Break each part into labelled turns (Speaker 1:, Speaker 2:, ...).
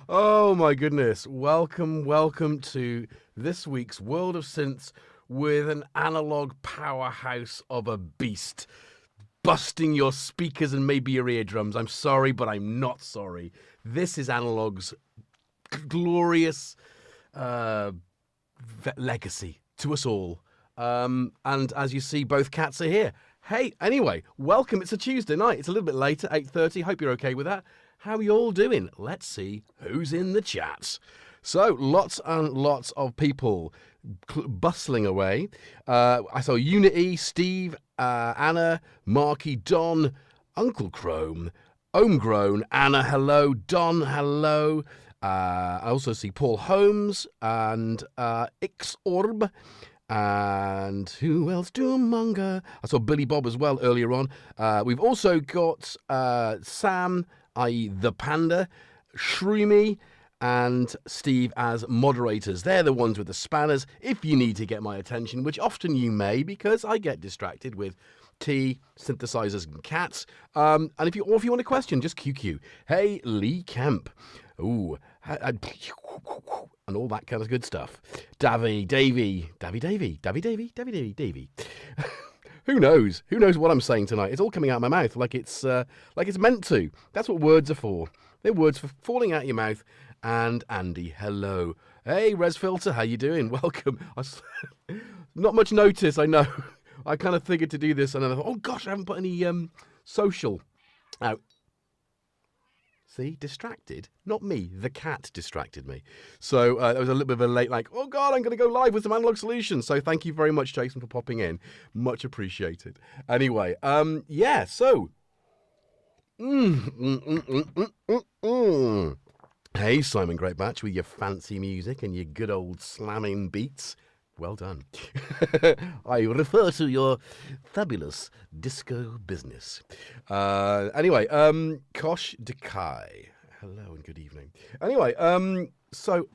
Speaker 1: Oh my goodness. Welcome to this week's World of Synths with an analog powerhouse of a beast. Busting your speakers and maybe your eardrums. I'm sorry, but I'm not sorry. This is Analog's glorious legacy to us all. And as you see, both cats are here. Hey, anyway, welcome. It's a Tuesday night. It's a little bit later, 8:30. Hope you're okay with that. How are you all doing? Let's see who's in the chat. So, lots and lots of people bustling away. I saw Unity, Steve, Anna, Marky, Don, Uncle Chrome, Homegrown, Anna, hello, Don, hello. I also see Paul Holmes and Xorb. And who else? Doomonger. I saw Billy Bob as well earlier on. We've also got Sam, i.e. the Panda, Shroomy, and Steve as moderators. They're the ones with the spanners if you need to get my attention, which often you may because I get distracted with tea, synthesizers, and cats. And if you want a question, just QQ. Hey, Lee Kemp. Ooh, and all that kind of good stuff. Davy. Who knows? Who knows what I'm saying tonight? It's all coming out of my mouth like it's meant to. That's what words are for. They're words for falling out of your mouth. And Andy, hello. Hey, Res Filter, how you doing? Welcome. Not much notice, I know. I kind of figured to do this, and then I thought, oh gosh, I haven't put any social out. See, distracted. Not me. The cat distracted me. So that was a little bit of a late, like, oh God, I'm going to go live with some Analogue Solutions. So thank you very much, Jason, for popping in. Much appreciated. Anyway, yeah, so. Hey, Simon Greatbatch, with your fancy music and your good old slamming beats. Well done. I refer to your fabulous disco business. Anyway, Kosh Dekai. Hello and good evening. Anyway, so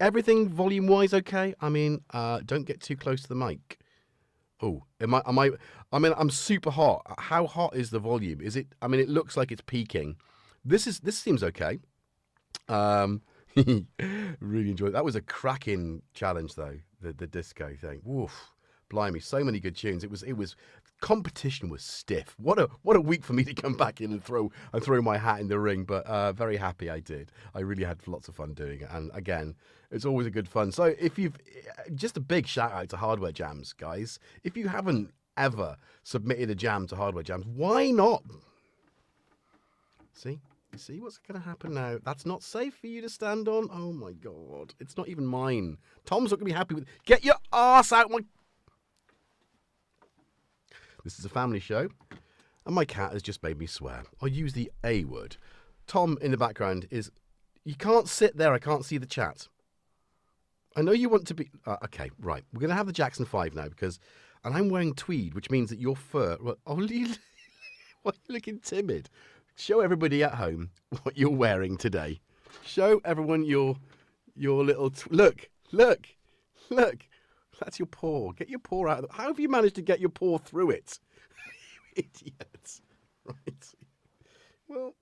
Speaker 1: everything volume-wise okay? I mean, don't get too close to the mic. Oh, I'm super hot. How hot is the volume? Is it? I mean, it looks like it's peaking. This seems okay. Really enjoyed it. That was a cracking challenge though, the disco thing. Woof, blimey, so many good tunes. It was competition was stiff. What a week for me to come back in and throw my hat in the ring, but very happy I did. I really had lots of fun doing it, and again, it's always a good fun. So if you've just a big shout out to Hardware Jams, guys. If you haven't ever submitted a jam to Hardware Jams, why not? See what's going to happen now? That's not safe for you to stand on. Oh my God. It's not even mine. Tom's not going to be happy with it. Get your ass out my... This is a family show. And my cat has just made me swear. I'll use the A word. Tom in the background is... You can't sit there. I can't see the chat. I know you want to be... okay, right. We're going to have the Jackson 5 now because... And I'm wearing tweed, which means that your fur... Well, why are you looking timid? Show everybody at home what you're wearing today. Show everyone your little... Look. That's your paw. Get your paw out of it. How have you managed to get your paw through it? You idiots. Right. Well,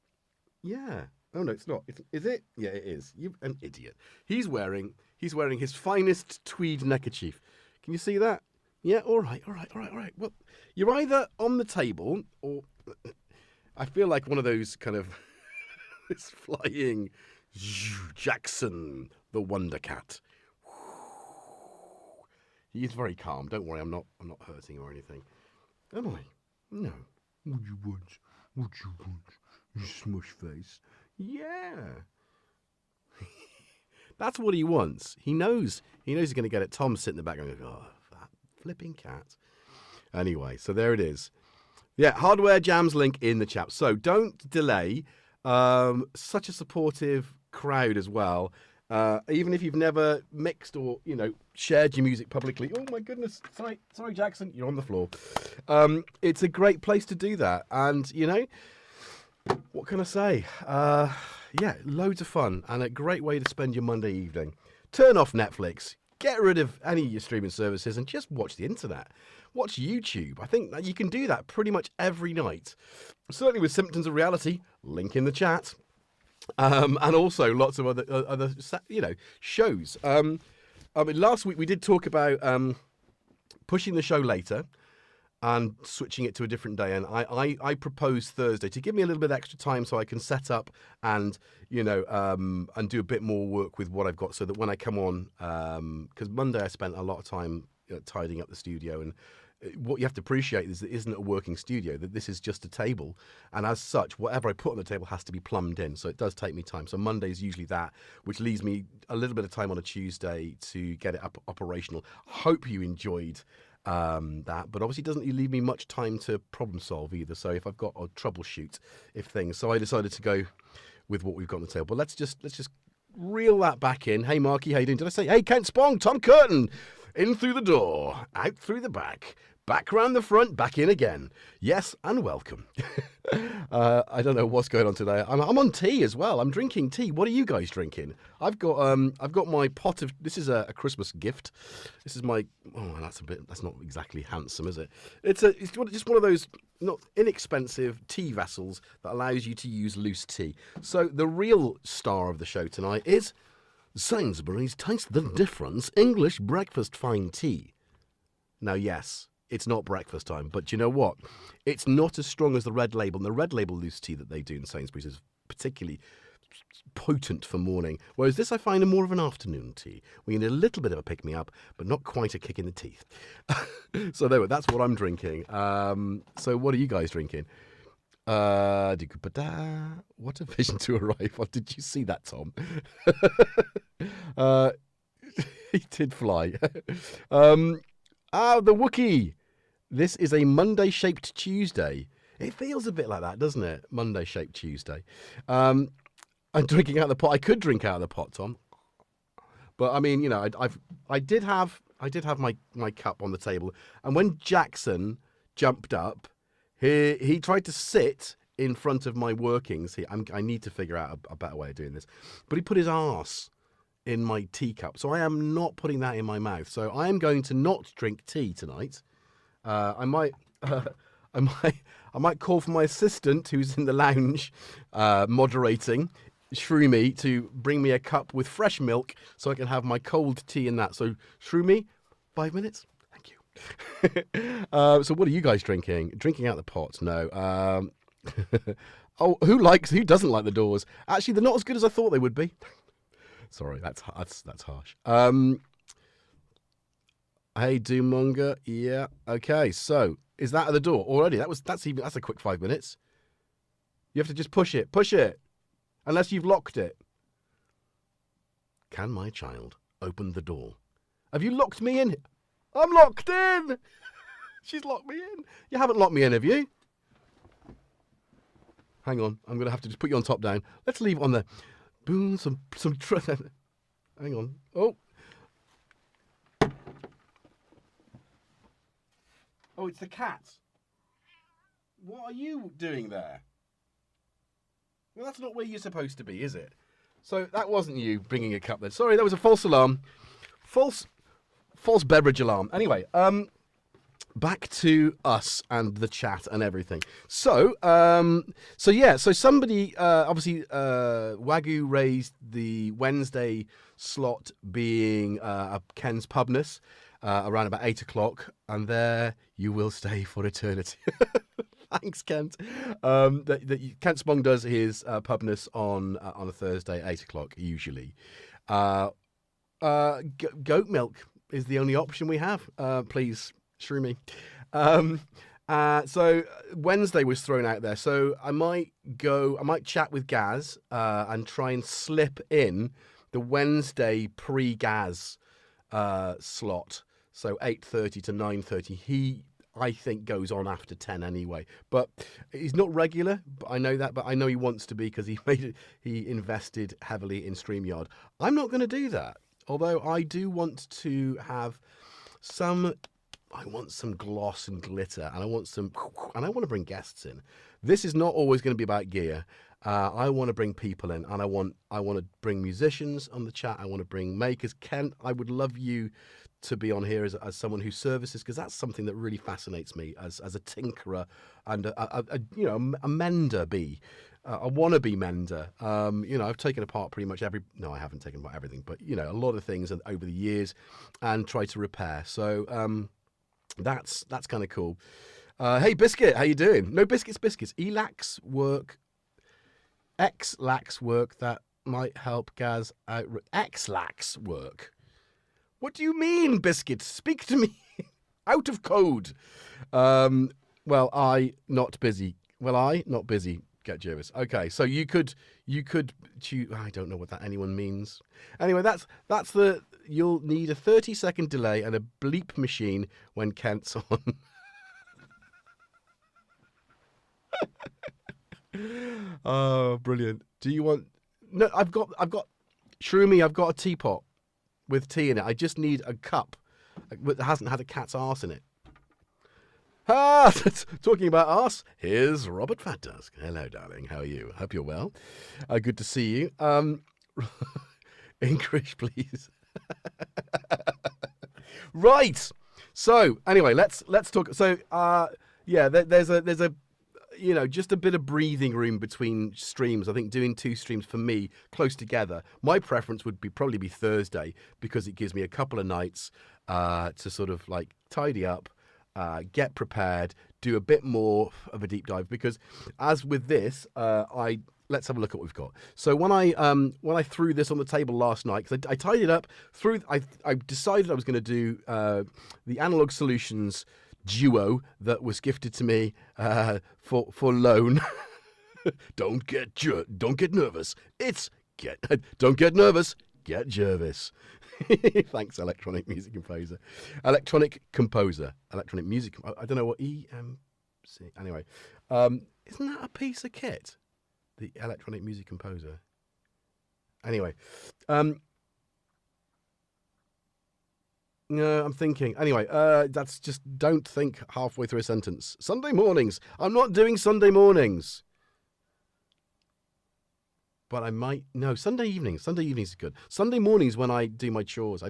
Speaker 1: yeah. Oh, no, it's not. Is it? Yeah, it is. You're an idiot. He's wearing his finest tweed neckerchief. Can you see that? Yeah, all right. Well, you're either on the table or... I feel like one of those kind of this flying Jackson, the Wonder Cat. He's very calm. Don't worry, I'm not hurting or anything. Am I? No. What you want? You smush face. Yeah. That's what he wants. He knows he's going to get it. Tom's sitting in the back going, oh, that flipping cat. Anyway, so there it is. Yeah, Hardware Jams link in the chat. So don't delay. Such a supportive crowd as well. Even if you've never mixed or, shared your music publicly. Oh, my goodness. Sorry, Jackson. You're on the floor. It's a great place to do that. And, what can I say? Yeah, loads of fun and a great way to spend your Monday evening. Turn off Netflix. Get rid of any of your streaming services and just watch the internet. Watch YouTube. I think that you can do that pretty much every night. Certainly with Symptoms of Reality, link in the chat. and also lots of other shows. I mean, last week we did talk about pushing the show later and switching it to a different day. And I proposed Thursday to give me a little bit extra time so I can set up and, and do a bit more work with what I've got so that when I come on, because Monday I spent a lot of time tidying up the studio, and what you have to appreciate is that it isn't a working studio, that this is just a table. And as such, whatever I put on the table has to be plumbed in. So it does take me time. So Monday is usually that, which leaves me a little bit of time on a Tuesday to get it up operational. Hope you enjoyed that, but obviously doesn't leave me much time to problem solve either. So if I've got a troubleshoot so I decided to go with what we've got on the table. But let's just reel that back in. Hey Marky, how you doing? Did I say hey Kent Spong, Tom Curtin, in through the door, out through the back round the front, back in again. Yes, and welcome. I don't know what's going on today. I'm on tea as well. I'm drinking tea. What are you guys drinking? I've got my pot of. This is a Christmas gift. This is my. Oh, that's not exactly handsome, is it? It's just one of those not inexpensive tea vessels that allows you to use loose tea. So the real star of the show tonight is Sainsbury's Taste the Difference English Breakfast Fine Tea. Now, yes, it's not breakfast time, but you know what? It's not as strong as the Red Label. And the Red Label loose tea that they do in Sainsbury's is particularly potent for morning. Whereas this I find more of an afternoon tea. We need a little bit of a pick-me-up, but not quite a kick in the teeth. So that's what I'm drinking. So what are you guys drinking? What a vision to arrive on. Did you see that, Tom? He did fly. The Wookiee. This is a Monday-shaped Tuesday. It feels a bit like that, doesn't it? Monday-shaped Tuesday. I'm drinking out of the pot. I could drink out of the pot, Tom. But I mean, I did have my cup on the table, and when Jackson jumped up, he tried to sit in front of my workings. I need to figure out a better way of doing this. But he put his arse in my teacup, so I am not putting that in my mouth. So I am going to not drink tea tonight. I might call for my assistant, who's in the lounge moderating, Shroomy, to bring me a cup with fresh milk so I can have my cold tea in that. So Shroomy, 5 minutes. Thank you. So what are you guys drinking? Drinking out the pot? No. Oh, who doesn't like the Doors? Actually, they're not as good as I thought they would be. Sorry, that's harsh. Hey, Doommonger. Yeah. Okay. So is that at the door already? That's a quick 5 minutes. You have to just push it, unless you've locked it. Can my child open the door? Have you locked me in? I'm locked in. She's locked me in. You haven't locked me in, have you? Hang on. I'm going to have to just put you on top down. Let's leave it on there. Boom, hang on. Oh, it's the cat. What are you doing there? Well, that's not where you're supposed to be, is it? So that wasn't you bringing a cup then. Sorry, that was a false alarm. False beverage alarm. Anyway, back to us and the chat and everything. So somebody, obviously, Wagyu raised the Wednesday slot being Ken's Pubness around about 8 o'clock, and there you will stay for eternity. Thanks, Kent. Kent Spong does his Pubness on a Thursday at 8 o'clock, usually. Goat milk is the only option we have. Please. Shroomy. So Wednesday was thrown out there. So I might chat with Gaz and try and slip in the Wednesday pre-Gaz slot. So 8:30 to 9:30. He, I think, goes on after 10 anyway. But he's not regular. But I know that. But I know he wants to be because he invested heavily in StreamYard. I'm not going to do that. Although I do want to have some. I want some gloss and glitter, and I want to bring guests in. This is not always going to be about gear. I want to bring people in, and I want to bring musicians on the chat. I want to bring makers. Kent, I would love you to be on here as someone who services, because that's something that really fascinates me as a tinkerer and a mender bee. a wannabe mender. You know, I've taken apart pretty much no, I haven't taken apart everything, but you know, a lot of things over the years and tried to repair. So that's kind of cool. Hey, Biscuit, how you doing? No, Biscuits. X lacks work that might help Gaz out. X lacks work. What do you mean, Biscuit? Speak to me. Out of code. Well, I not busy. GetJervis. Okay, so you could choose. I don't know what that anyone means. Anyway, that's the. You'll need a 30-second delay and a bleep machine when Kent's on. Oh, brilliant. Do you want? No, I've got. Shroomy, I've got a teapot with tea in it. I just need a cup that hasn't had a cat's arse in it. Ah, talking about arse, here's Robert Fat Dusk. Hello, darling. How are you? Hope you're well. Good to see you. English, please. Right. So anyway, let's talk. So yeah, there's a you know, just a bit of breathing room between streams. I think doing 2 streams for me close together. My preference would probably be Thursday because it gives me a couple of nights to sort of like tidy up, get prepared, do a bit more of a deep dive. Because as with this, let's have a look at what we've got. So when I threw this on the table last night, because I tidied up, I decided I was going to do the Analogue Solutions duo that was gifted to me for loan. Don't get nervous. Don't get nervous. GetJervis. Thanks, electronic music composer. Electronic music. I don't know what EMC. Anyway, isn't that a piece of kit? The electronic music composer. Anyway, no, I'm thinking. Anyway, that's just don't think halfway through a sentence. Sunday mornings. I'm not doing Sunday mornings. But I might. No, Sunday evenings. Sunday evenings is good. Sunday mornings when I do my chores. I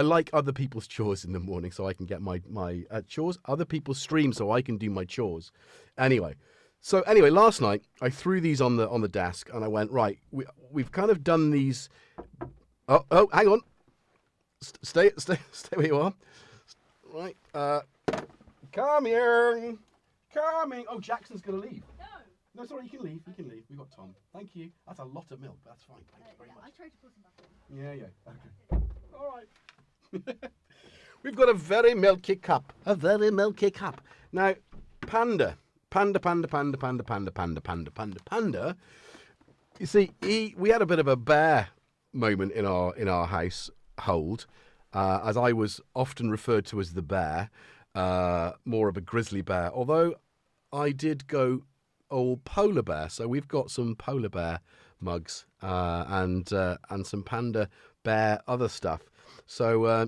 Speaker 1: like other people's chores in the morning so I can get my chores. Other people's streams so I can do my chores. Anyway, last night I threw these on the desk and I went, right, we've kind of done these. Oh, hang on. Stay where you are. Right. Come here. Coming. Oh, Jackson's going to leave. No, sorry, you can leave. We've got Tom. Thank you. That's a lot of milk. That's fine. Thank you very much.
Speaker 2: I tried to put some back in.
Speaker 1: Yeah. Okay. All right. We've got a very milky cup. Now, Panda. You see, we had a bit of a bear moment in our household, as I was often referred to as the bear, more of a grizzly bear. Although I did go old polar bear, so we've got some polar bear mugs and some panda bear other stuff. So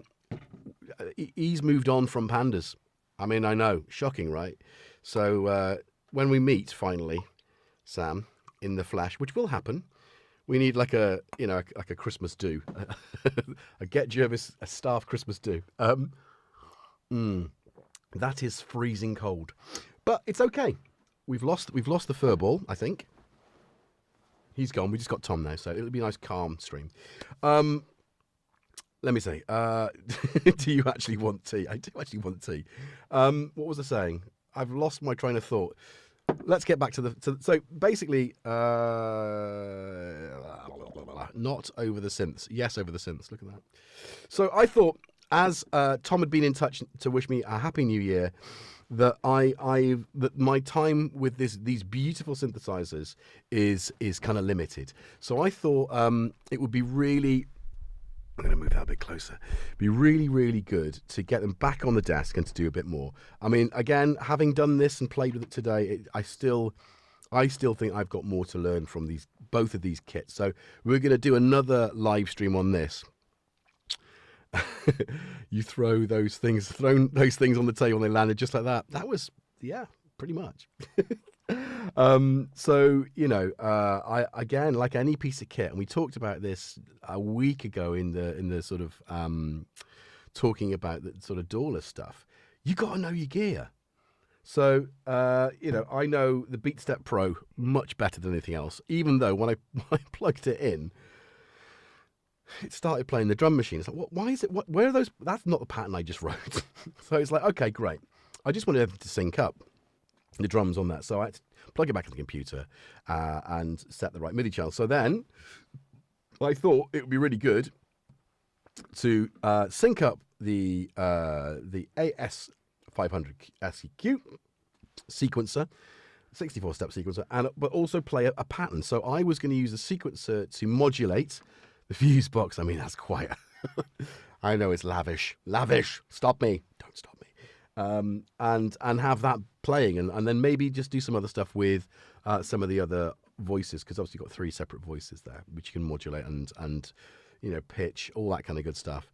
Speaker 1: he's moved on from pandas. I mean, I know, shocking, right? So when we meet finally, Sam, in the flesh, which will happen, we need like a Christmas do, a GetJervis, a staff Christmas do. That is freezing cold, but it's okay. We've lost the fur ball, I think. He's gone. We just got Tom now, so it'll be a nice calm stream. Let me see. Do you actually want tea? I do actually want tea. What was I saying? I've lost my train of thought. Let's get back to so basically, not over the synths. Yes, over the synths. Look at that. So I thought, as Tom had been in touch to wish me a happy new year, that that my time with these beautiful synthesizers is kind of limited. So I thought it would be really. I'm going to move that a bit closer. Be really, really good to get them back on the desk and to do a bit more. I mean, again, having done this and played with it today, I still think I've got more to learn from both of these kits. So we're going to do another live stream on this. You thrown those things on the table and they landed just like that. That was, yeah, pretty much. So, you know, I again, like any piece of kit, and we talked about this a week ago in the sort of talking about the sort of doorless stuff. You got to know your gear. So, you know, I know the BeatStep Pro much better than anything else, even though when I plugged it in, it started playing the drum machine. It's like, why is it? Where are those? That's not the pattern I just wrote. So it's like, okay, great. I just wanted everything to sync up, the drums on that. So I had to plug it back into the computer and set the right MIDI channel. So then I thought it would be really good to sync up the AS500 SEQ sequencer, 64-step sequencer, but also play a pattern. So I was going to use the sequencer to modulate the Fusebox. I mean, that's quite... I know it's lavish. Lavish. Stop me. Don't stop me. And have that playing, and then maybe just do some other stuff with some of the other voices, because obviously you've got 3 separate voices there, which you can modulate and you know, pitch, all that kind of good stuff.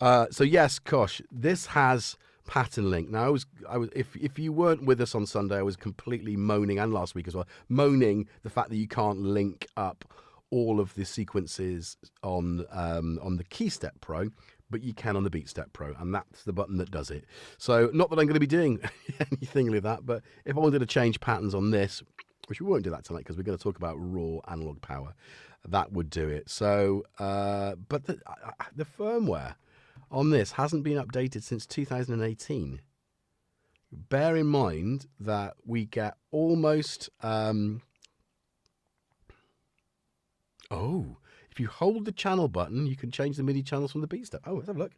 Speaker 1: So yes, Kosh, this has pattern link. Now, I was if you weren't with us on Sunday, I was completely moaning, and last week as well, moaning the fact that you can't link up all of the sequences on the KeyStep Pro, but you can on the BeatStep Pro, and that's the button that does it. So not that I'm going to be doing anything like that, but if I wanted to change patterns on this, which we won't do that tonight because we're going to talk about raw analog power, that would do it. So, but the firmware on this hasn't been updated since 2018. Bear in mind that we get almost... Oh, if you hold the channel button, you can change the MIDI channels from the BeatStep. Oh, let's have a look.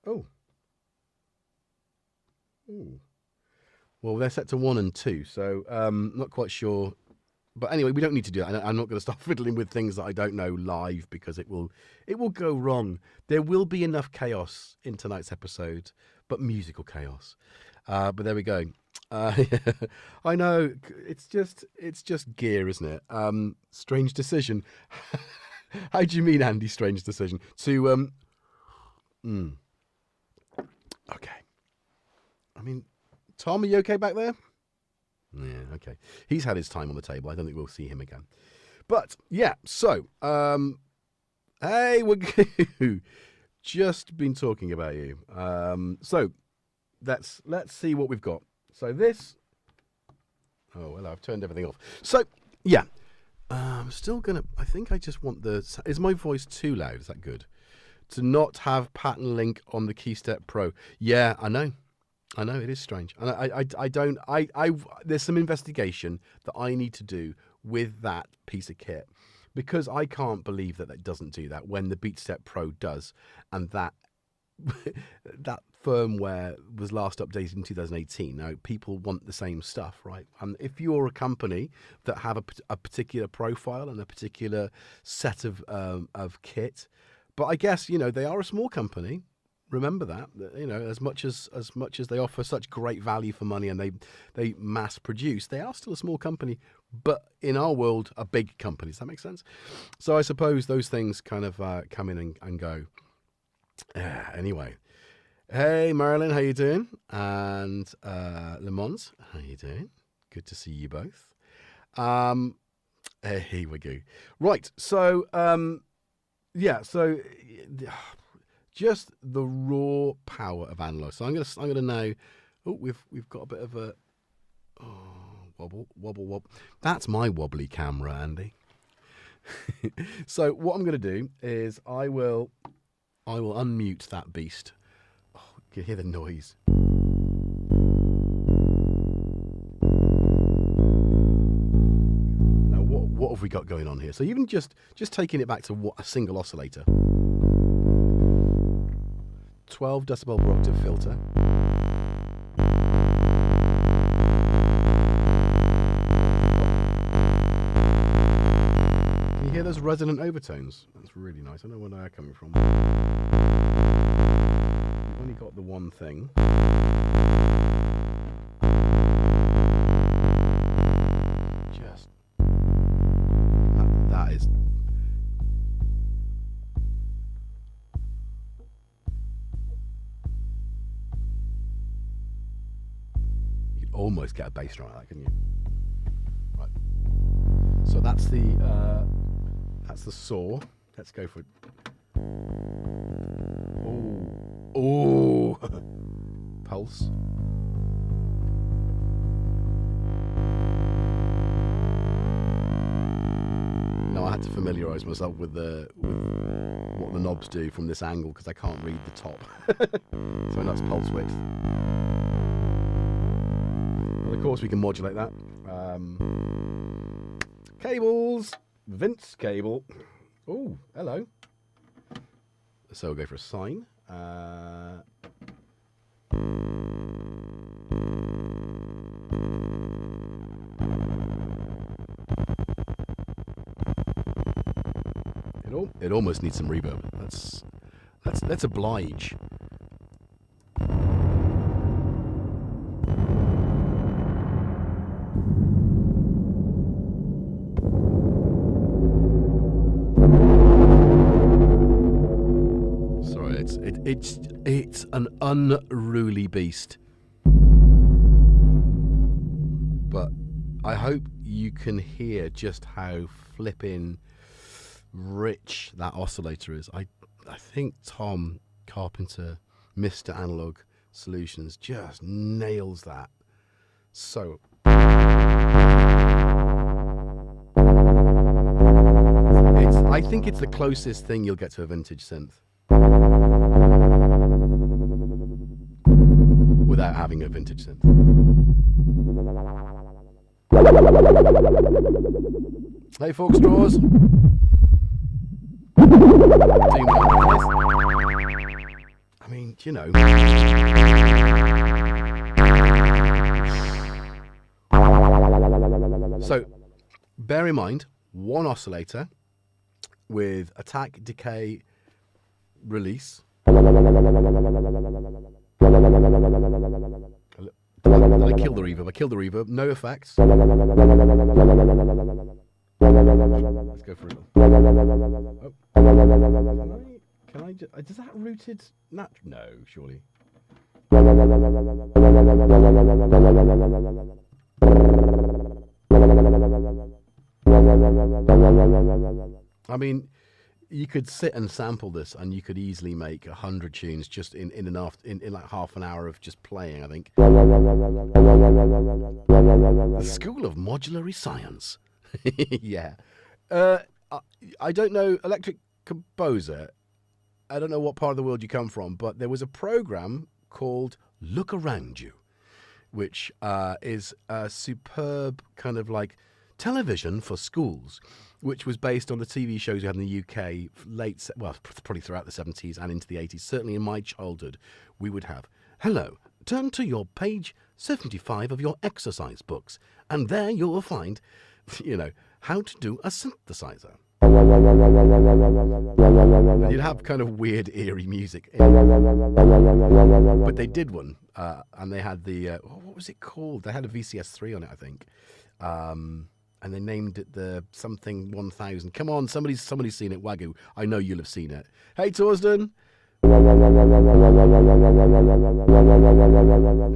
Speaker 1: Oh. Ooh. Well, they're set to 1 and 2, so not quite sure. But anyway, we don't need to do that. I'm not going to start fiddling with things that I don't know live, because it will go wrong. There will be enough chaos in tonight's episode, but musical chaos. But there we go. I know it's just gear, isn't it? Strange decision. How do you mean, Andy? Strange decision to okay. I mean, Tom, are you okay back there? Yeah, okay. He's had his time on the table. I don't think we'll see him again. But yeah, so hey, we're just been talking about you. So let's see what we've got. So this... Oh, well, I've turned everything off. So, yeah. I'm still going to... I think I just want the... Is my voice too loud? Is that good? To not have pattern link on the KeyStep Pro. Yeah, I know. I know, it is strange. And I don't... There's some investigation that I need to do with that piece of kit, because I can't believe that it doesn't do that when the BeatStep Pro does, and that that firmware was last updated in 2018. Now, people want the same stuff, right? And if you're a company that have a particular profile and a particular set of kit, but I guess, you know, they are a small company. Remember that, you know, as much as they offer such great value for money and they mass produce, they are still a small company, but in our world, a big company. Does that make sense? So I suppose those things kind of come in and go. Anyway, hey Marilyn, how you doing? And Le Mans, how you doing? Good to see you both. Here we go. Right, so yeah, so just the raw power of analog. So I'm gonna now. Oh, we've got a bit of a wobble. That's my wobbly camera, Andy. So what I'm gonna do is I will unmute that beast. Oh, you can hear the noise. Now, what have we got going on here? So even just taking it back to a single oscillator. 12 decibel per octave filter. Can you hear those resonant overtones? That's really nice. I don't know where they're coming from. We've only got the one thing. Just... That is... You could almost get a bass drum like that, couldn't you? Right. So that's the saw. Let's go for it. Oh, Pulse. Now I had to familiarise myself with what the knobs do from this angle because I can't read the top. So that's pulse width. And of course we can modulate that. Cables, Vince cable. Oh, hello. So we'll go for a sine. It almost needs some reverb. Let's oblige. Sorry, it's an unruly beast. But I hope you can hear just how flipping rich that oscillator is. I think Tom Carpenter, Mr. Analogue Solutions, just nails that. So I think it's the closest thing you'll get to a vintage synth without having a vintage synth. Hey, fork straws. I mean, you know. So, bear in mind, one oscillator with attack, decay, release. Did I kill the reverb? I killed the reverb. No effects. Let's go for it. Oh. Can I just, does that rooted? No, surely. I mean, you could sit and sample this, and you could easily make 100 tunes just in like half an hour of just playing. I think. The School of Modulary Science. Yeah. I don't know, Electric Composer. I don't know what part of the world you come from, but there was a program called Look Around You, which is a superb kind of like television for schools, which was based on the TV shows we had in the UK probably throughout the 70s and into the 80s. Certainly in my childhood, we would have, hello, turn to your page 75 of your exercise books, and there you will find, you know, how to do a synthesizer. And you'd have kind of weird, eerie music. But they did one, and they had the, what was it called? They had a VCS3 on it, I think. And they named it the something 1000. Come on, somebody's seen it, Wagyu. I know you'll have seen it. Hey, Torsden.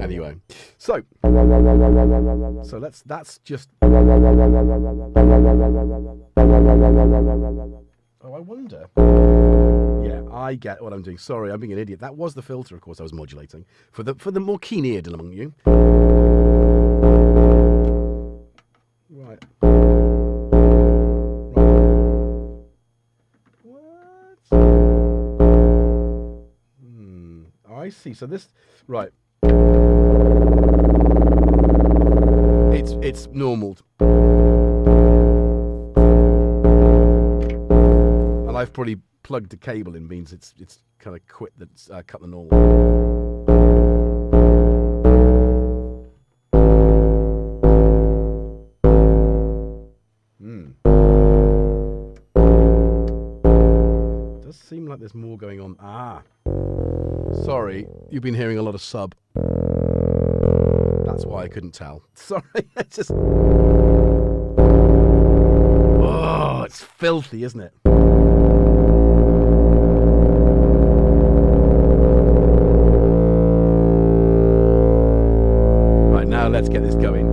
Speaker 1: Anyway, so that's just. Oh, I wonder. Yeah, I get what I'm doing. Sorry, I'm being an idiot. That was the filter, of course, I was modulating for the more keen-eared among you. Right. I see. So this, right. It's normal. And I've probably plugged a cable in, means it's kind of cut the normal. Does seem like there's more going on. Sorry, you've been hearing a lot of sub. That's why I couldn't tell. Sorry, it's just... Oh, it's filthy, isn't it? Right, now let's get this going.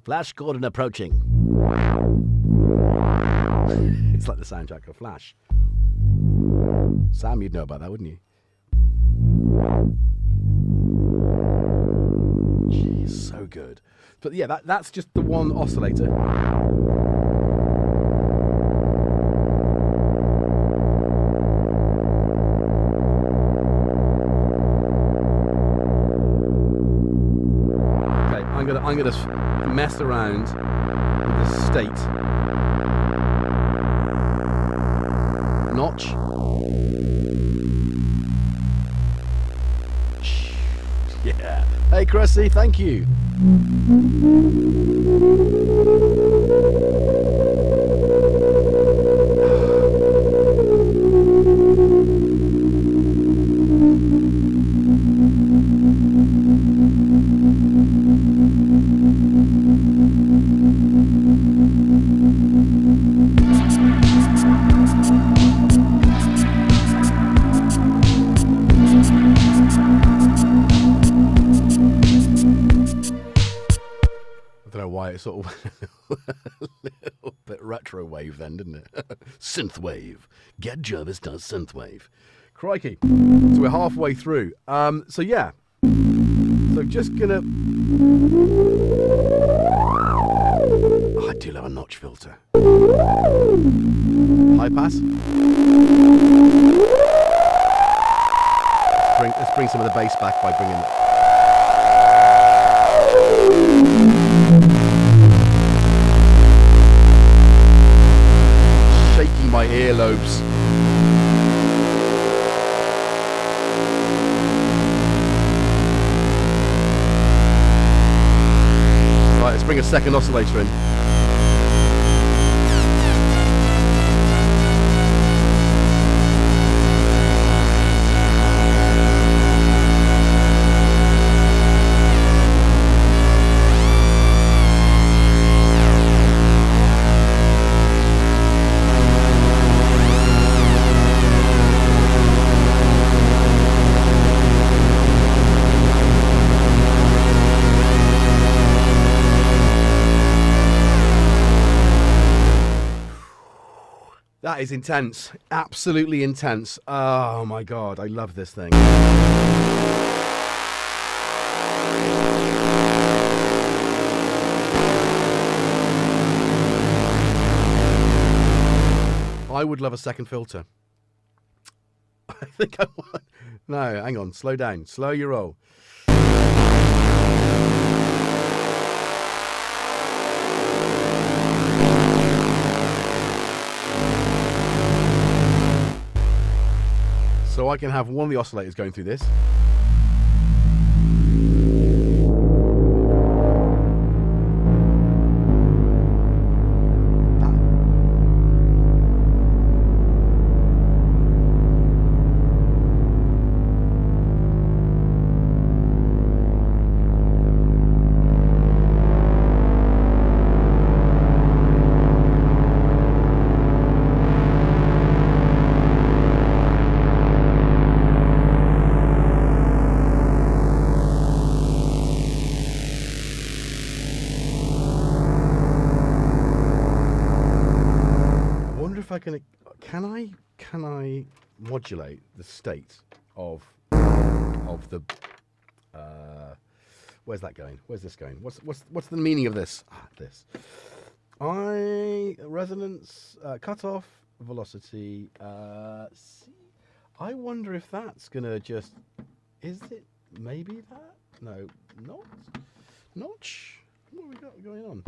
Speaker 1: Flash Gordon approaching. It's like the soundtrack of Flash. Sam, you'd know about that, wouldn't you? Jeez, so good. But yeah, that's just the one oscillator. Okay, I'm gonna mess around with the state. Notch. Yeah. Hey, Cressy, thank you. It sort of a little bit retro wave then, didn't it? Synth wave. GetJervis does synth wave. Crikey. So we're halfway through. So yeah. So just gonna... Oh, I do love a notch filter. High pass. Let's bring some of the bass back by bringing... my earlobes. Right, let's bring a second oscillator in. That is intense. Absolutely intense. Oh my God, I love this thing. I would love a second filter. I think I want... No, hang on. Slow down. Slow your roll. So I can have one of the oscillators going through this. Can I modulate the state of the where's that going? Where's this going? What's the meaning of this? This resonance cutoff velocity. See, I wonder if that's gonna just, is it maybe that? No, not notch. What have we got going on?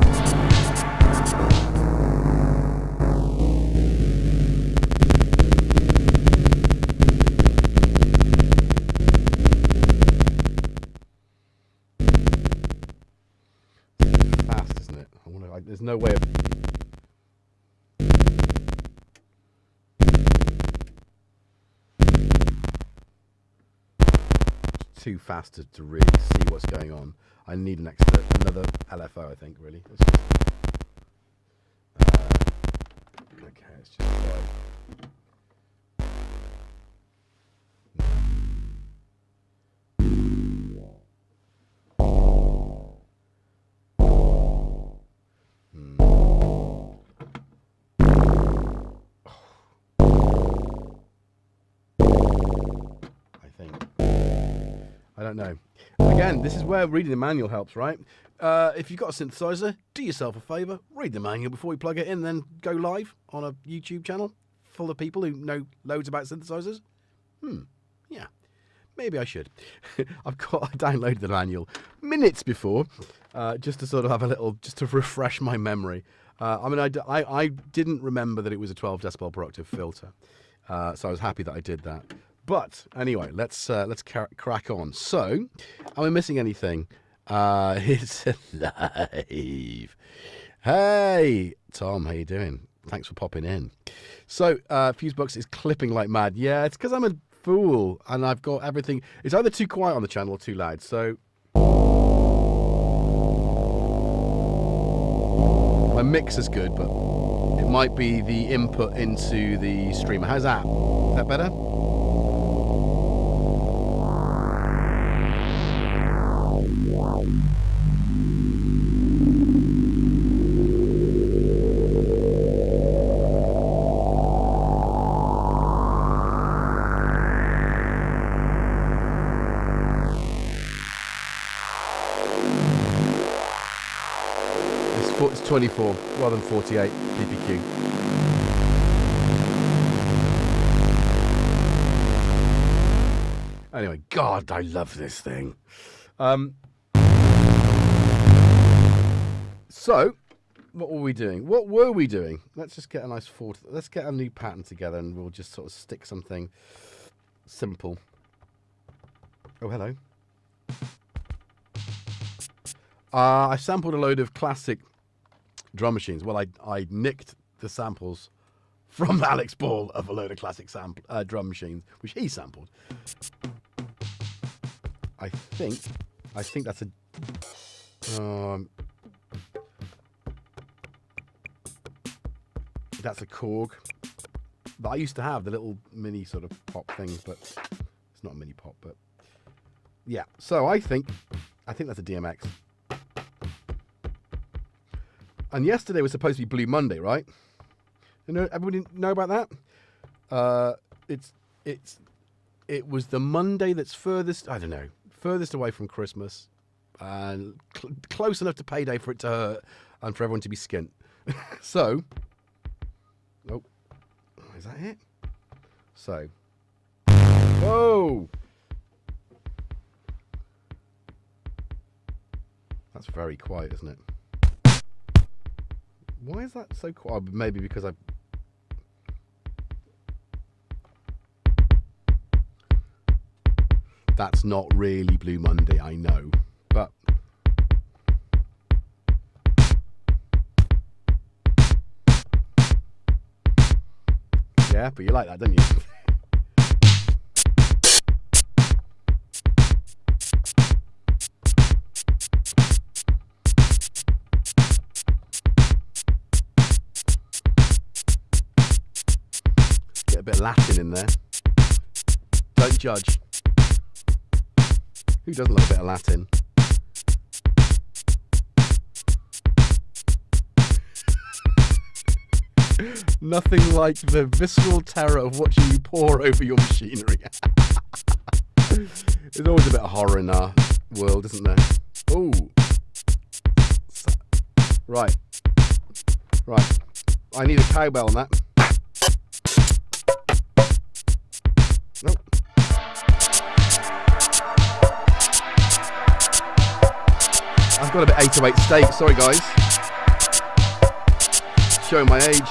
Speaker 1: Fast, isn't it? I wonder, there's no way of... It's too fast to really see what's going on. I need another LFO, I think, really. Okay, let's just try. I don't know. Again, this is where reading the manual helps, right? If you've got a synthesizer, do yourself a favour, read the manual before you plug it in, then go live on a YouTube channel full of people who know loads about synthesizers. Yeah, maybe I should. I downloaded the manual minutes before, just to sort of have a little, just to refresh my memory. I mean, I didn't remember that it was a 12 decibel per octave filter, so I was happy that I did that. But anyway, let's crack on. So, am I missing anything? It's live. Hey, Tom, how you doing? Thanks for popping in. So, Fusebox is clipping like mad. Yeah, it's because I'm a fool and I've got everything. It's either too quiet on the channel or too loud. So, my mix is good, but it might be the input into the streamer. How's that? Is that better? It's 24 rather than 48 PPQ. Anyway, God, I love this thing. So, what were we doing? What were we doing? Let's just get a nice let's get a new pattern together and we'll just sort of stick something simple. Oh, hello. I sampled a load of classic drum machines. Well, I nicked the samples from Alex Ball of a load of classic drum machines, which he sampled. I think that's a that's a Korg that I used to have, the little mini sort of pop things, but it's not a mini pop, but yeah. So I think that's a DMX. And yesterday was supposed to be Blue Monday, right? You know, everybody know about that? It was the Monday that's furthest, I don't know, furthest away from Christmas, and close enough to payday for it to hurt and for everyone to be skint. So, oh, is that it? So, whoa! That's very quiet, isn't it? Why is that so quiet? Oh, maybe because that's not really Blue Monday, I know, but yeah, but you like that, don't you? Get a bit of Latin in there. Don't judge. Who doesn't love a bit of Latin? Nothing like the visceral terror of watching you pour over your machinery. There's always a bit of horror in our world, isn't there? Oh. Right. Right. I need a cowbell on that. Nope. I've got a bit 808 steak, sorry guys. Showing my age.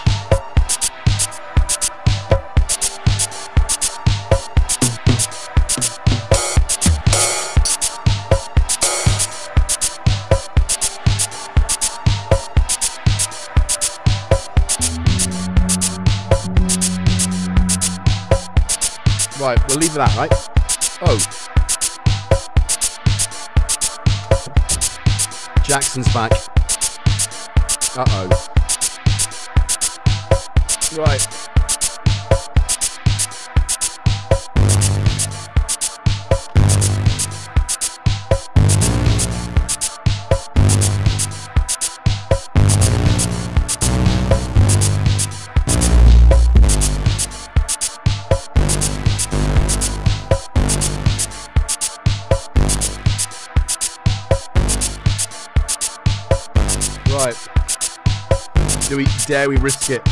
Speaker 1: Right, we'll leave that, right? Oh. Jackson's back. Uh-oh. Right. Right. Dare we risk it?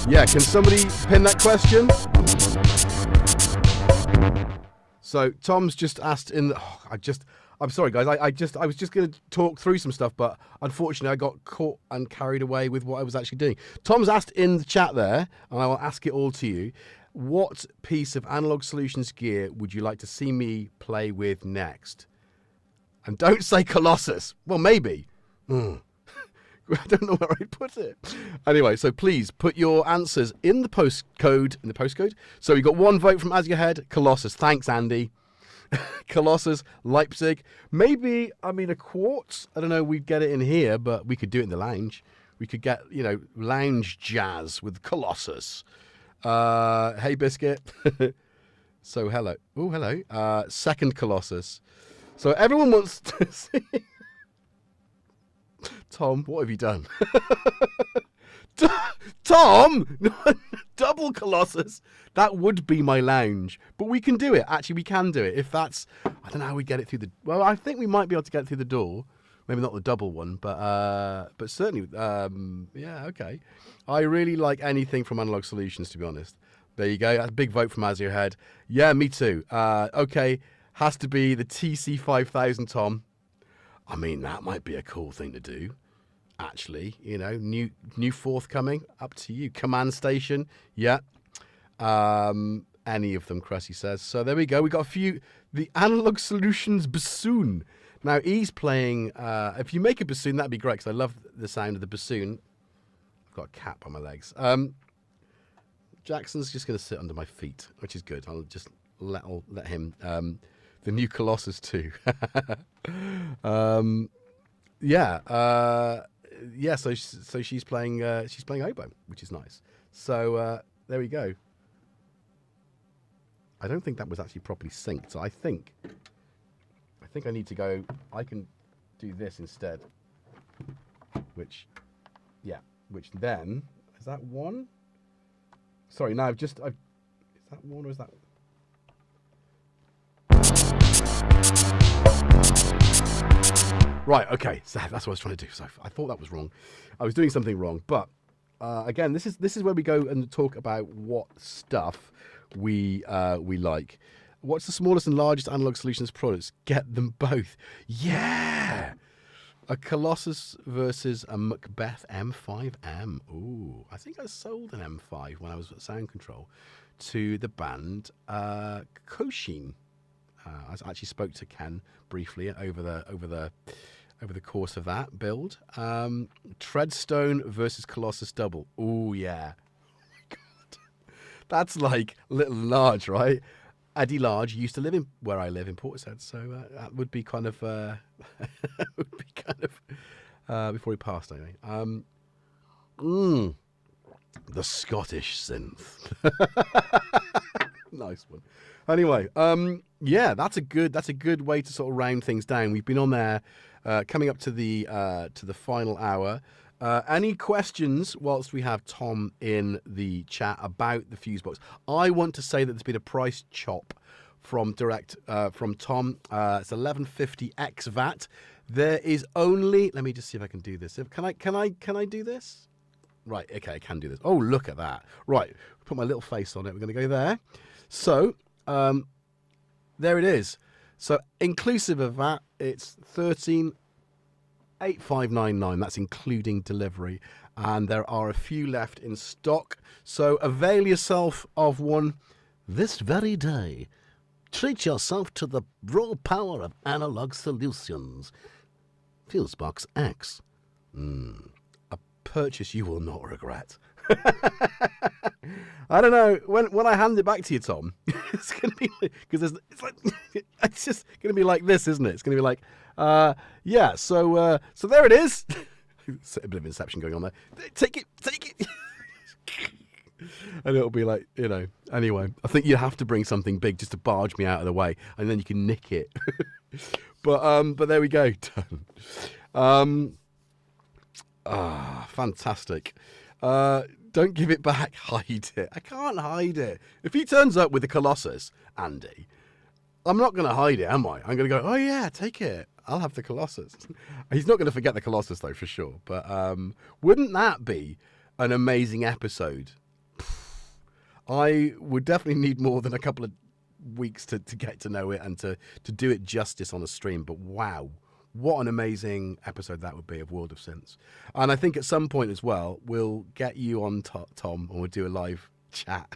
Speaker 1: Yeah, can somebody pin that question? So Tom's just asked in the, I'm sorry guys, I was just going to talk through some stuff, but unfortunately I got caught and carried away with what I was actually doing. Tom's asked in the chat there, and I will ask it all to you, what piece of Analogue Solutions gear would you like to see me play with next? And don't say Colossus. Well, maybe. I don't know where I'd put it. Anyway, so please put your answers in the postcode. So we got one vote from As Your Head, Colossus. Thanks, Andy. Colossus, Leipzig. Maybe, I mean, a quartz. I don't know, we'd get it in here, but we could do it in the lounge. We could get, you know, lounge jazz with Colossus. Hey, Biscuit. So, hello. Oh, hello. Second Colossus. So everyone wants to see... Tom, what have you done? Tom! Double Colossus! That would be my lounge. But we can do it. Actually, we can do it. If that's... I don't know how we get it through the... Well, I think we might be able to get it through the door. Maybe not the double one, but certainly... yeah, okay. I really like anything from Analogue Solutions, to be honest. There you go. That's a big vote from As Your Head. Yeah, me too. Okay, has to be the TC5000, Tom. I mean, that might be a cool thing to do. Actually, you know, new forthcoming, up to you. Command station, yeah. Any of them, Cressy says. So there we go. We got a few. The Analogue Solutions bassoon. Now he's playing. If you make a bassoon, that'd be great because I love the sound of the bassoon. I've got a cap on my legs. Jackson's just going to sit under my feet, which is good. I'll just let him. The new Colossus too. Yeah, so she's playing oboe, which is nice. So there we go. I don't think that was actually properly synced. So I think I need to go. I can do this instead. Which then is that one? Sorry, no, is that one or is that? Right, okay, so that's what I was trying to do. So I thought that was wrong. I was doing something wrong, but again, this is where we go and talk about what stuff we like. What's the smallest and largest Analogue Solutions products? Get them both. Yeah, a Colossus versus a Macbeth M5M. Ooh, I think I sold an M5 when I was at Sound Control to the band Koshin. I actually spoke to Ken briefly over the course of that build. Treadstone versus Colossus double. Oh yeah, oh my god, that's like Little Large, right? Eddie Large used to live in where I live in Portishead, so that would be kind of before he passed, anyway. The Scottish synth. Nice one. Anyway, yeah, that's a good way to sort of round things down. We've been on there, coming up to the final hour. Any questions whilst we have Tom in the chat about the Fusebox? I want to say that there's been a price chop from from Tom. It's 1150X Vat. There is only. Let me just see if I can do this. Can I do this? Right. Okay, I can do this. Oh, look at that. Right. Put my little face on it. We're going to go there. So there it is. So inclusive of that, it's 13,8599. That's including delivery, and there are a few left in stock. So avail yourself of one this very day. Treat yourself to the raw power of Analogue Solutions. Fusebox X. A purchase you will not regret. I don't know when I hand it back to you, Tom. It's gonna be because it's just gonna be like this, isn't it? It's gonna be like, yeah. So there it is. A bit of inception going on there. Take it. And it'll be like, anyway, I think you have to bring something big just to barge me out of the way, and then you can nick it. But there we go. Fantastic. Don't give it back. Hide it. I can't hide it. If he turns up with the Colossus, Andy, I'm not going to hide it, am I? I'm going to go, oh yeah, take it. I'll have the Colossus. He's not going to forget the Colossus though, for sure. But wouldn't that be an amazing episode? I would definitely need more than a couple of weeks to get to know it and to do it justice on a stream. But wow, what an amazing episode that would be of World of Synths. And I think at some point as well, we'll get you on, Tom, and we'll do a live chat.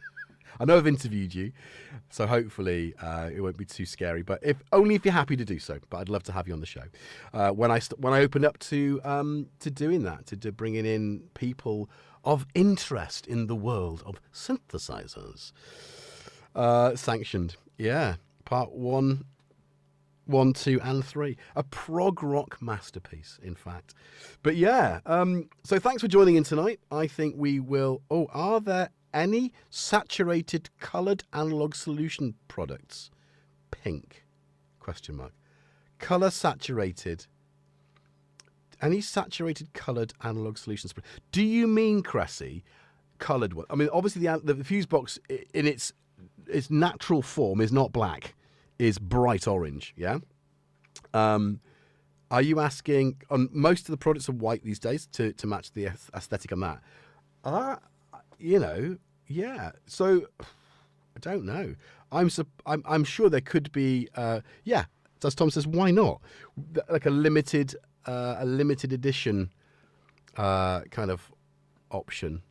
Speaker 1: I know I've interviewed you, so hopefully it won't be too scary. But only if you're happy to do so. But I'd love to have you on the show when I open up to doing that, to bringing in people of interest in the world of synthesizers. Sanctioned, yeah. Part 1, 2, and 3. A prog rock masterpiece, in fact. But yeah, so thanks for joining in tonight. I think we will. Oh, are there any saturated coloured Analogue Solution products? Pink? ? Colour saturated. Any saturated coloured Analogue Solutions? Do you mean, Cressy, coloured one? I mean, obviously the Fusebox in its natural form is not black, is bright orange. Yeah. Are you asking? Most of the products are white these days to match the aesthetic on that. Yeah. So I don't know. I'm sure there could be. Yeah, as Tom says, why not? Like a limited edition kind of option.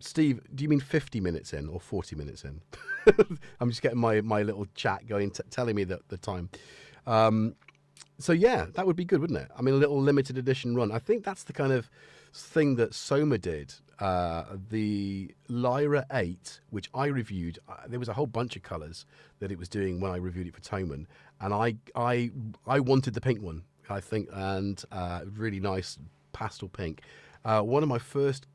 Speaker 1: Steve, do you mean 50 minutes in or 40 minutes in? I'm just getting my little chat going, telling me the time. So yeah, that would be good, wouldn't it? I mean, a little limited edition run. I think that's the kind of thing that Soma did. The Lyra 8, which I reviewed, there was a whole bunch of colours that it was doing when I reviewed it for Toman, and I wanted the pink one, I think, and really nice pastel pink. One of my first,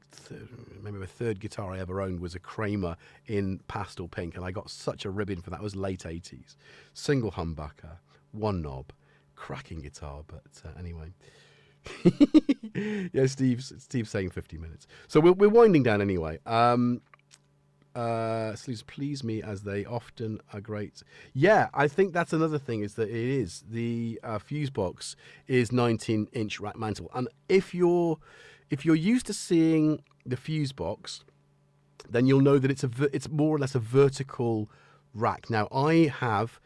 Speaker 1: maybe my third guitar I ever owned was a Kramer in pastel pink, and I got such a ribbon for that. It was late 80s. Single humbucker, one knob, cracking guitar, but anyway. Yeah, Steve's saying 50 minutes. So we're winding down anyway. Sleeves please me as they often are great. Yeah, I think that's another thing, is that it is the Fusebox is 19-inch rack mantle, and if you're used to seeing the Fusebox, then you'll know that it's more or less a vertical rack. Now I have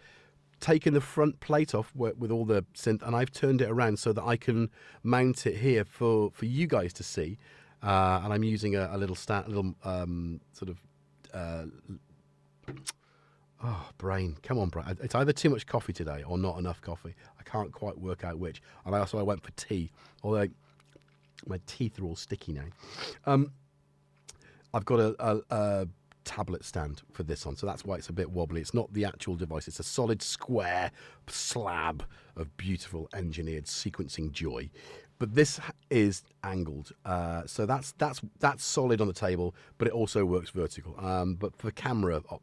Speaker 1: taken the front plate off with all the synth, and I've turned it around so that I can mount it here for you guys to see. And I'm using a little sort of brain. Come on, Brian. It's either too much coffee today or not enough coffee. I can't quite work out which. And I went for tea, although my teeth are all sticky now. I've got a tablet stand for this on, so that's why it's a bit wobbly. It's not the actual device, it's a solid square slab of beautiful engineered sequencing joy, but this is angled, so that's solid on the table, but it also works vertical. But for camera, I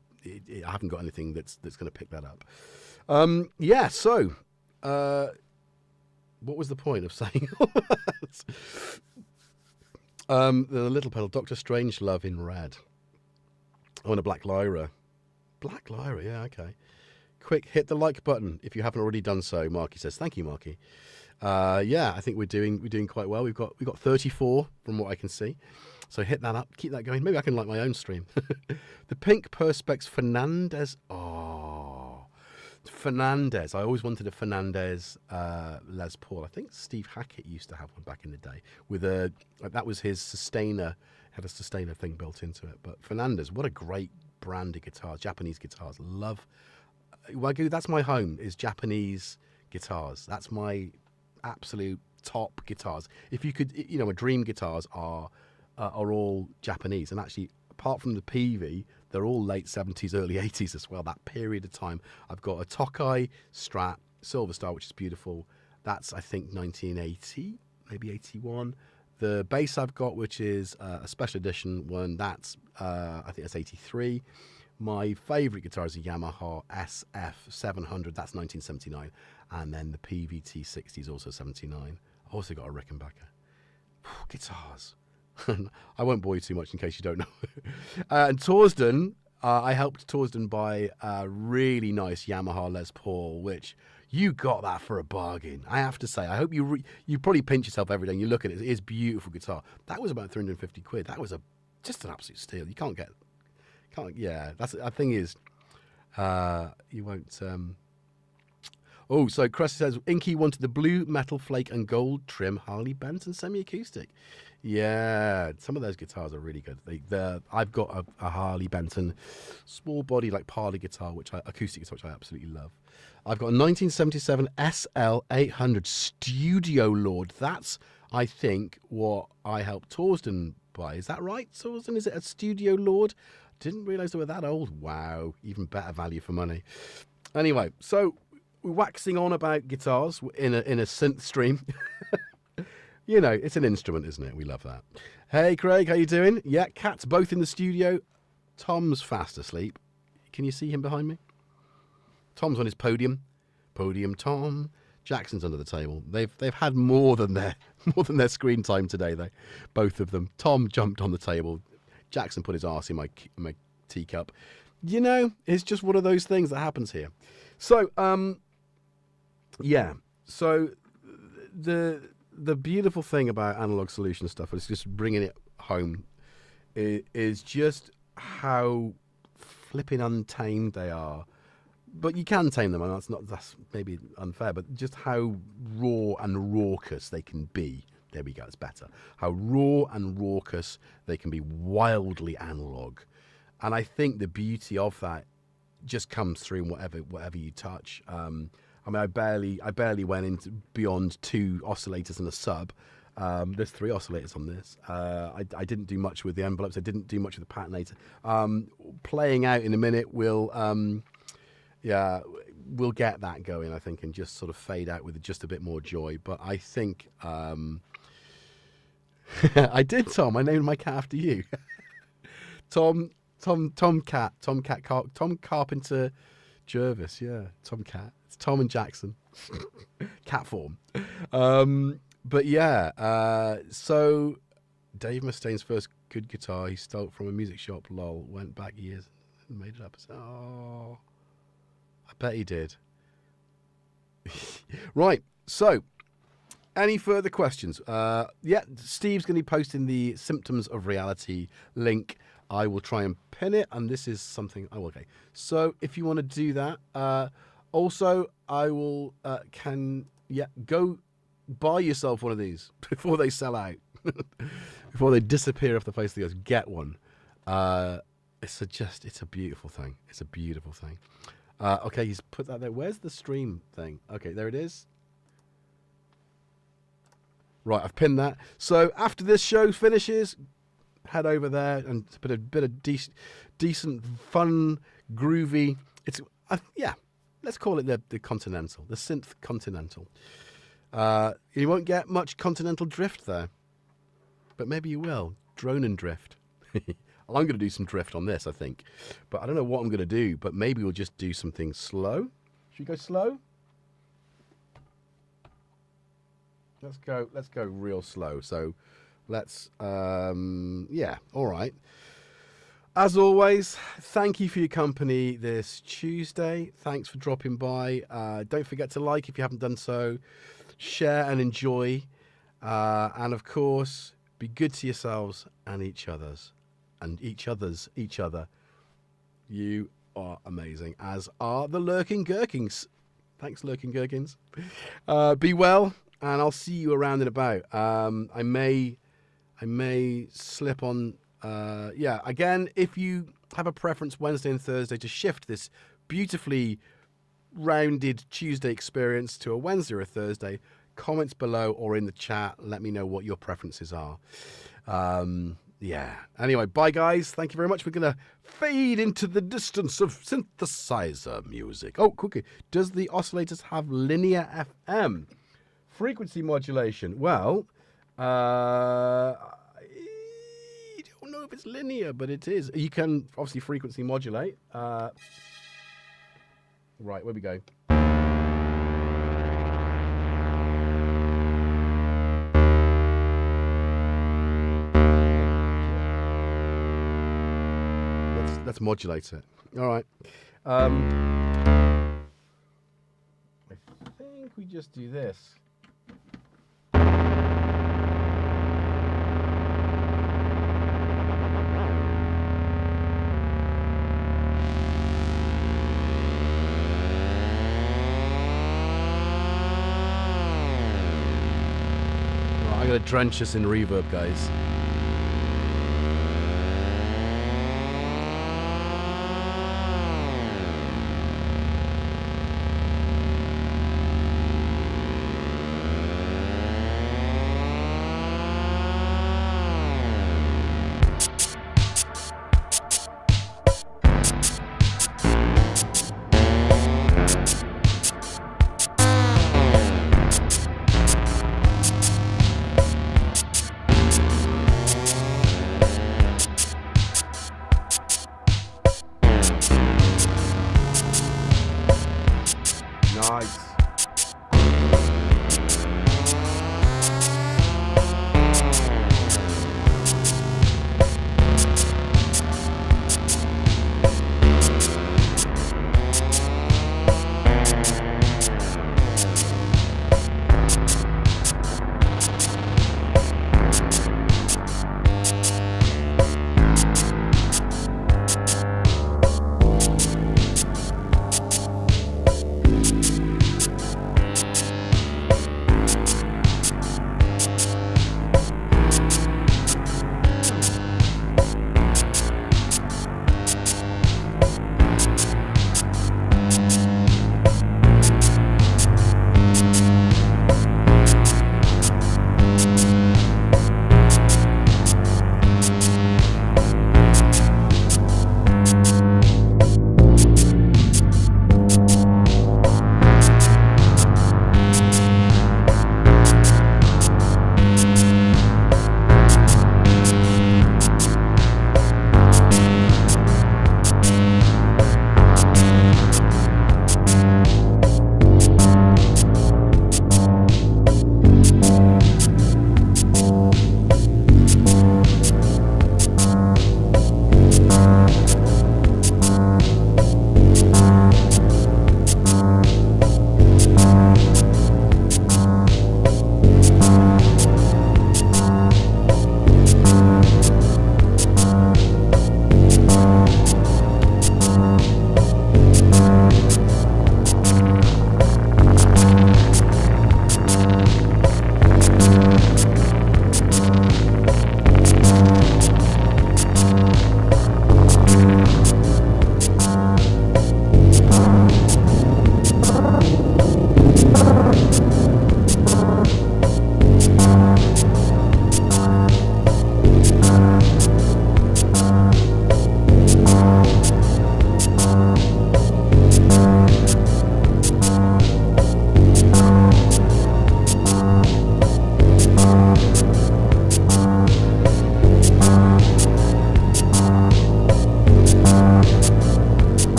Speaker 1: haven't got anything that's going to pick that up. Yeah, so what was the point of saying all that? The little pedal, Dr. Strangelove in red. I want a black Lyra. Black Lyra, yeah, okay. Quick, hit the like button if you haven't already done so. Marky says, thank you, Marky. Yeah, I think we're doing quite well. We've got 34 from what I can see. So hit that up, keep that going. Maybe I can like my own stream. The pink Perspex Fernandez. Oh, Fernandez. I always wanted a Fernandez Les Paul. I think Steve Hackett used to have one back in the day with that was his sustainer. Had a sustainer thing built into it. But Fernandez, what a great brand of guitars. Japanese guitars. Love. Wagyu, that's my home, is Japanese guitars. That's my absolute top guitars. If you could, you know, my dream guitars are all Japanese. And actually, apart from the PV, they're all late 70s, early 80s as well, that period of time. I've got a Tokai Strat Silver Star, which is beautiful. That's, I think, 1980, maybe 81. The bass I've got, which is a special edition one, that's, I think that's 83. My favourite guitar is a Yamaha SF700, that's 1979. And then the PVT60 is also 79. I've also got a Rickenbacker. Guitars. I won't bore you too much in case you don't know. And Torsden, I helped Torsden buy a really nice Yamaha Les Paul, which you got that for a bargain. I have to say, I hope you probably pinch yourself every day and you look at it. It is a beautiful guitar. That was about 350 quid. That was just an absolute steal. You can't, yeah, that's, the thing is, you won't, oh, so Cressy says, Inky wanted the blue metal flake and gold trim Harley Benton semi-acoustic. Yeah, some of those guitars are really good. I've got a Harley Benton small body like parlor guitar, acoustic guitar, which I absolutely love. I've got a 1977 SL 800 Studio Lord. That's, I think, what I helped Torsden buy. Is that right, Torsden? Is it a Studio Lord? Didn't realise they were that old. Wow, even better value for money. Anyway, so we're waxing on about guitars in a synth stream. You know, it's an instrument, isn't it? We love that. Hey, Craig, how you doing? Yeah, cats both in the studio. Tom's fast asleep. Can you see him behind me? Tom's on his podium. Podium Tom. Jackson's under the table. They've had more than their screen time today, though. Both of them. Tom jumped on the table. Jackson put his arse in my teacup. You know, it's just one of those things that happens here. So, yeah. So the beautiful thing about Analogue Solutions stuff is just bringing it home is just how flipping untamed they are. But you can tame them, and that's maybe unfair, but just how raw and raucous they can be. There we go, it's better. How raw and raucous they can be, wildly analog. And I think the beauty of that just comes through in whatever you touch. I mean, I barely went into beyond 2 oscillators and a sub. There's 3 oscillators on this. I didn't do much with the envelopes. I didn't do much with the patinator. Playing out in a minute will get that going, I think, and just sort of fade out with just a bit more joy. But I think I did, Tom. I named my cat after you. Tom Carpenter Jervis. Yeah, Tom Cat. It's Tom and Jackson. Cat form. But yeah, so Dave Mustaine's first good guitar he stole from a music shop, lol, went back years and made it up. Oh, I bet he did. Right, so any further questions? Yeah, Steve's going to be posting the Symptoms of Reality link. I will try and pin it, and this is something. Oh, okay. So if you want to do that, also I will go buy yourself one of these before they sell out, before they disappear off the face of the earth. Get one. It's a beautiful thing. It's a beautiful thing. Okay, he's put that there. Where's the stream thing? Okay, there it is. Right, I've pinned that. So after this show finishes, head over there and put a bit of decent, fun, groovy. It's yeah, let's call it the Continental, the Synth Continental. You won't get much Continental drift there, but maybe you will. Drone and drift. I'm going to do some drift on this, I think, but I don't know what I'm going to do. But maybe we'll just do something slow. Should we go slow? Let's go real slow. So let's yeah, all right. As always, thank you for your company this Tuesday. Thanks for dropping by. Don't forget to like if you haven't done so. Share and enjoy. And of course, be good to yourselves and each other. You are amazing, as are the lurking gherkins. Thanks, lurking gherkins. Be well, and I'll see you around and about. I may slip on. Yeah, again, if you have a preference Wednesday and Thursday to shift this beautifully rounded Tuesday experience to a Wednesday or a Thursday, comments below or in the chat. Let me know what your preferences are. Yeah. Anyway, bye, guys. Thank you very much. We're going to fade into the distance of synthesizer music. Oh, quickly. Does the oscillators have linear FM? Frequency modulation. Well, I don't know if it's linear, but it is. You can obviously frequency modulate. Right, where we go. Let's modulate it. All right. I think we just do this. I'm going to drench us in reverb, guys.